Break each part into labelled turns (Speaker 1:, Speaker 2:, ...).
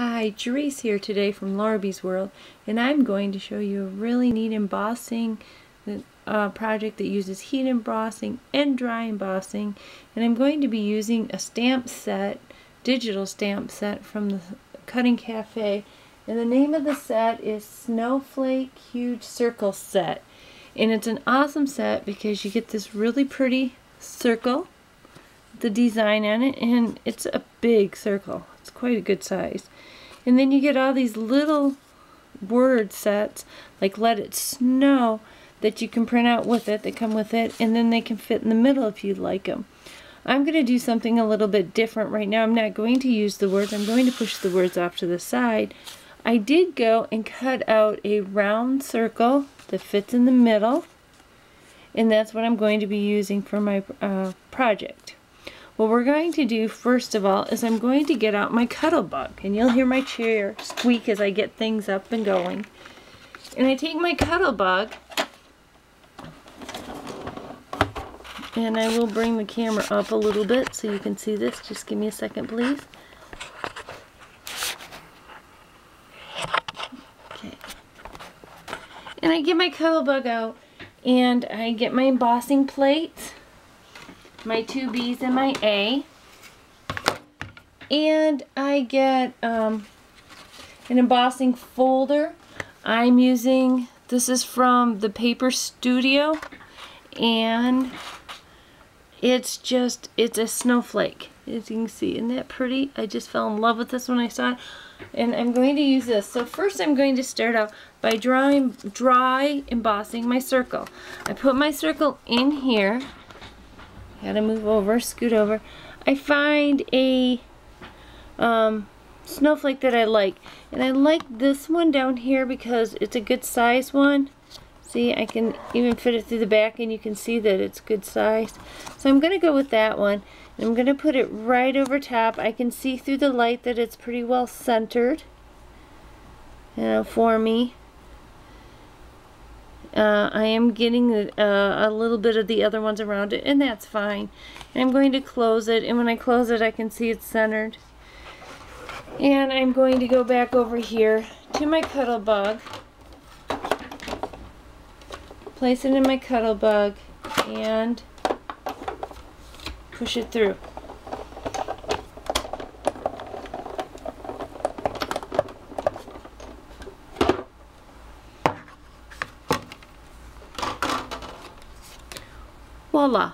Speaker 1: Hi, Jerice here today from Laurabee's World, and I'm going to show you a really neat embossing project that uses heat embossing and dry embossing. And I'm going to be using a stamp set, digital stamp set from the Cutting Cafe, and the name of the set is Snowflake Huge Circle Set. And it's an awesome set because you get this really pretty circle, the design on it, and it's a big circle. It's quite a good size. And then you get all these little word sets like "Let It Snow" that you can print out with it, that come with it, and then they can fit in the middle if you'd like them. I'm going to do something a little bit different right now. I'm not going to use the words. I'm going to push the words off to the side. I did go and cut out a round circle that fits in the middle, and that's what I'm going to be using for my project. What we're going to do first of all is I'm going to get out my Cuttlebug, and you'll hear my chair squeak as I get things up and going. And I take my Cuttlebug, and I will bring the camera up a little bit so you can see this. Just give me a second, please. Okay. And I get my Cuttlebug out, and I get my embossing plates, my two B's and my A, and I get an embossing folder. I'm using, this is from the Paper Studio, and it's a snowflake, as you can see. Isn't that pretty? I just fell in love with this when I saw it, and I'm going to use this. So first I'm going to start out by dry embossing my circle. I put my circle in here. Gotta move over, scoot over. I find a snowflake that I like, and I like this one down here because it's a good size one. See, I can even fit it through the back, and you can see that it's good size. So I'm gonna go with that one, and I'm gonna put it right over top. I can see through the light that it's pretty well centered, for me. I am getting a little bit of the other ones around it, and that's fine. And I'm going to close it, and when I close it I can see it's centered. And I'm going to go back over here to my Cuttlebug, place it in my Cuttlebug, and push it through. Voila,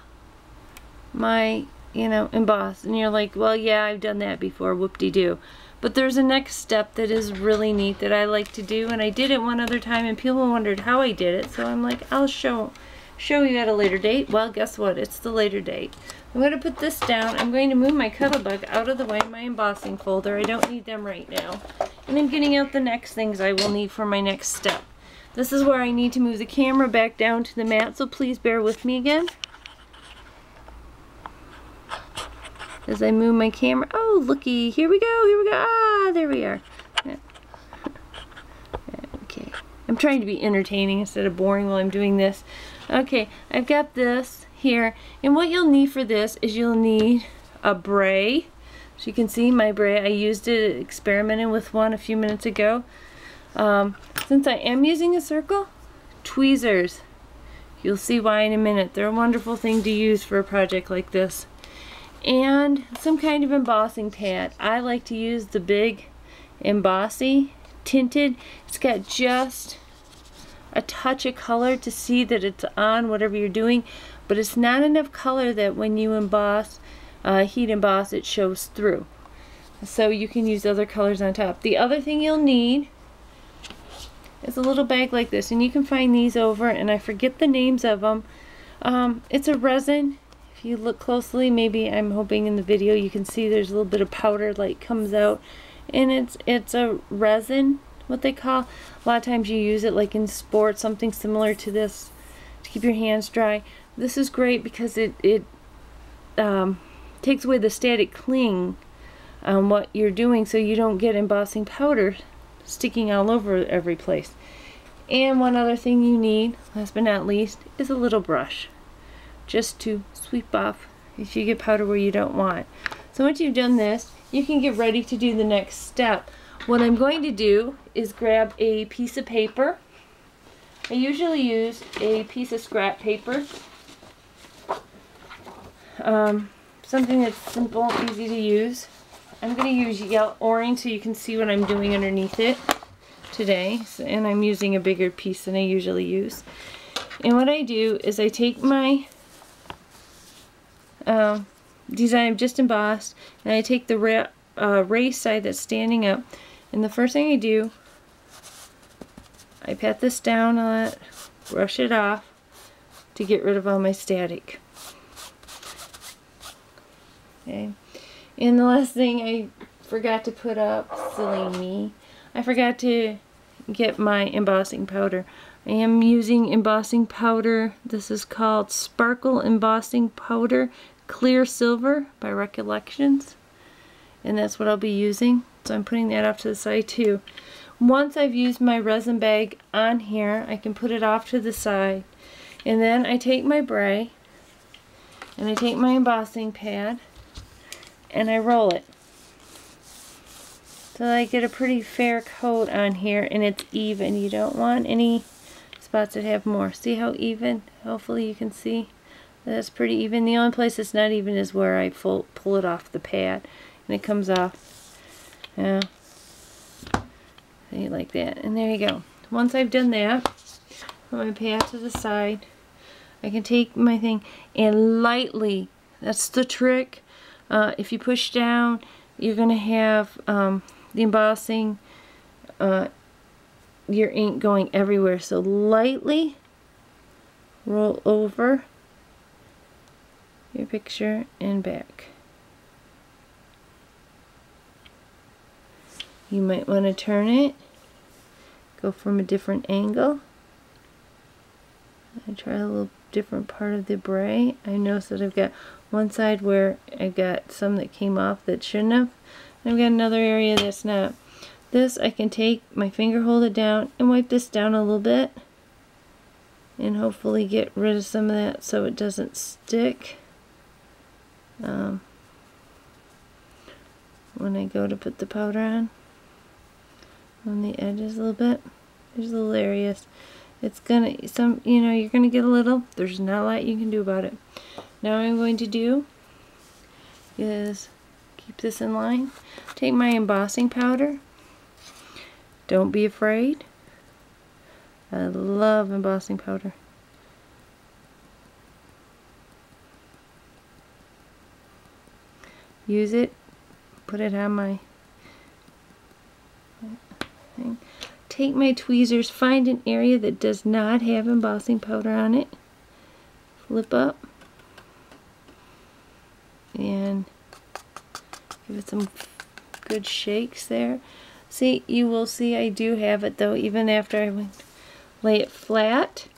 Speaker 1: my emboss. And you're like, well, yeah, I've done that before, whoop-de-doo. But there's a next step that is really neat that I like to do, and I did it one other time and people wondered how I did it, so I'm like, I'll show you at a later date. Well, guess what, it's the later date. I'm going to put this down. I'm going to move my Cuttlebug out of the way, my embossing folder. I don't need them right now, and I'm getting out the next things I will need for my next step. This is where I need to move the camera back down to the mat, so please bear with me again as I move my camera. Oh, looky, here we go, ah, there we are. Okay, I'm trying to be entertaining instead of boring while I'm doing this. Okay, I've got this here, and what you'll need for this is you'll need a bray. So you can see my bray, I used it, experimented with one a few minutes ago. Since I am using a circle, tweezers. You'll see why in a minute. They're a wonderful thing to use for a project like this. And some kind of embossing pad. I like to use the big embossy tinted. It's got just a touch of color to see that it's on whatever you're doing, but it's not enough color that when you emboss, heat emboss, it shows through. So you can use other colors on top. The other thing you'll need is a little bag like this, and you can find these over, and I forget the names of them. It's a resin. If you look closely, maybe I'm hoping in the video you can see there's a little bit of powder like comes out, and it's a resin, what they call. A lot of times you use it like in sports, something similar to this, to keep your hands dry. This is great because it takes away the static cling on what you're doing, so you don't get embossing powder sticking all over every place. And one other thing you need, last but not least, is a little brush, just to sweep off if you get powder where you don't want. So once you've done this, you can get ready to do the next step. What I'm going to do is grab a piece of paper. I usually use a piece of scrap paper. Something that's simple, easy to use. I'm going to use yellow orange so you can see what I'm doing underneath it today. And I'm using a bigger piece than I usually use. And what I do is I take my design I've just embossed, and I take the raised side that's standing up, and the first thing I do, I pat this down on it, brush it off to get rid of all my static. Okay, and the last thing I forgot to put up, silly me, I forgot to get my embossing powder. I am using embossing powder. This is called Sparkle Embossing Powder Clear Silver by Recollections, and that's what I'll be using. So I'm putting that off to the side too. Once I've used my resin bag on here, I can put it off to the side, and then I take my bray and I take my embossing pad and I roll it so I get a pretty fair coat on here, and it's even. You don't want any spots that have more. See how even? Hopefully you can see that's pretty even. The only place that's not even is where I pull it off the pad and it comes off. Yeah, see, like that, and there you go. Once I've done that, put my pad to the side, I can take my thing and lightly, that's the trick, if you push down, you're going to have the embossing, your ink going everywhere. So lightly roll over your picture and back. You might want to turn it, go from a different angle. I try a little different part of the bray. I noticed that I've got one side where I've got some that came off that shouldn't have. I've got another area that's not. This, I can take my finger, hold it down, and wipe this down a little bit, and hopefully get rid of some of that so it doesn't stick when I go to put the powder on the edges a little bit. There's little areas. It's gonna, you're gonna get a little. There's not a lot you can do about it. Now what I'm going to do is keep this in line. Take my embossing powder. Don't be afraid. I love embossing powder. Use it. Put it on my thing. Take my tweezers. Find an area that does not have embossing powder on it. Flip up. And give it some good shakes there. See, you will see I do have it though, even after I lay it flat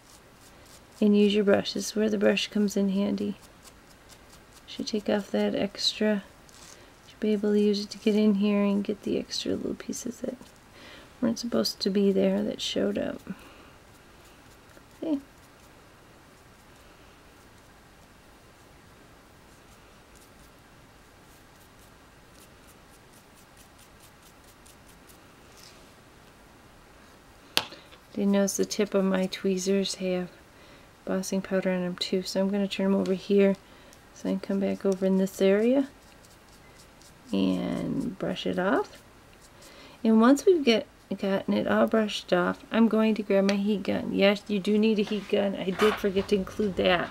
Speaker 1: and use your brush. This is where the brush comes in handy. Should take off that extra. Should be able to use it to get in here and get the extra little pieces that weren't supposed to be there that showed up. See? Did notice the tip of my tweezers have embossing powder on them too, so I'm going to turn them over here so I can come back over in this area and brush it off. And once we've gotten it all brushed off, I'm going to grab my heat gun. Yes, you do need a heat gun. I did forget to include that.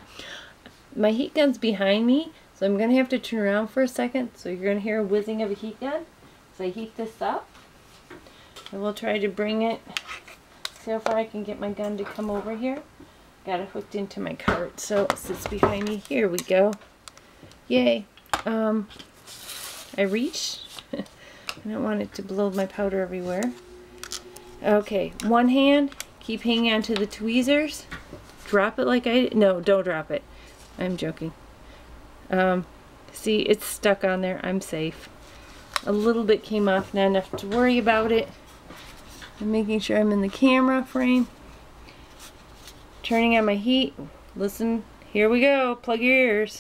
Speaker 1: My heat gun's behind me, so I'm going to have to turn around for a second, so you're going to hear a whizzing of a heat gun. So I heat this up. I will try to bring it. See how far I can get my gun to come over here. Got it hooked into my cart, so it sits behind me. Here we go. Yay. I reached. I don't want it to blow my powder everywhere. Okay, one hand, keep hanging on to the tweezers. Drop it like I did. No, don't drop it. I'm joking. See, it's stuck on there. I'm safe. A little bit came off, not enough to worry about it. I'm making sure I'm in the camera frame. Turning on my heat. Listen, here we go. Plug your ears.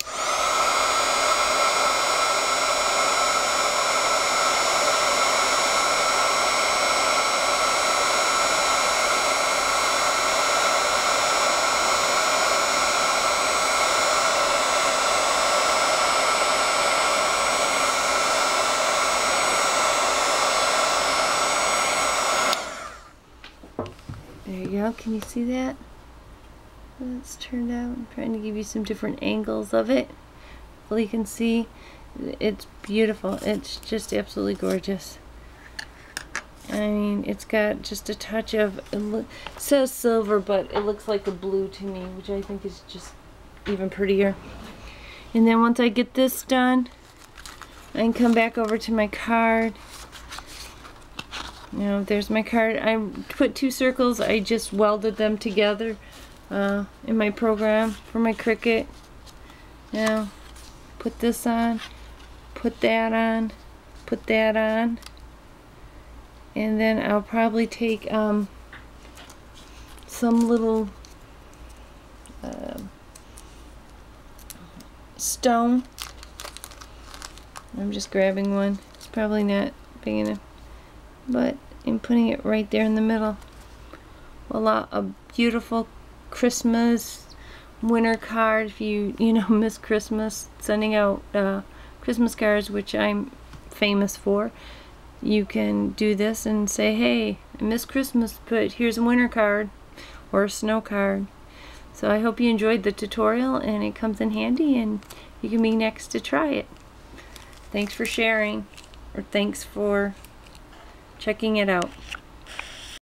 Speaker 1: know, can you see that? It's turned out. I'm trying to give you some different angles of it. Well, you can see it's beautiful. It's just absolutely gorgeous. I mean, it's got just a touch of, it says silver, but it looks like a blue to me, which I think is just even prettier. And then once I get this done, I can come back over to my card. You know, there's my card. I put 2 circles. I just welded them together in my program for my Cricut. Now, put this on, put that on, put that on, and then I'll probably take some little stone. I'm just grabbing one. It's probably not big enough, but I'm putting it right there in the middle. Voila, a beautiful Christmas winter card. If you know, miss Christmas, sending out Christmas cards, which I'm famous for, you can do this and say, hey, I miss Christmas, but here's a winter card or a snow card. So I hope you enjoyed the tutorial and it comes in handy and you can be next to try it. Thanks for sharing, or thanks for checking it out.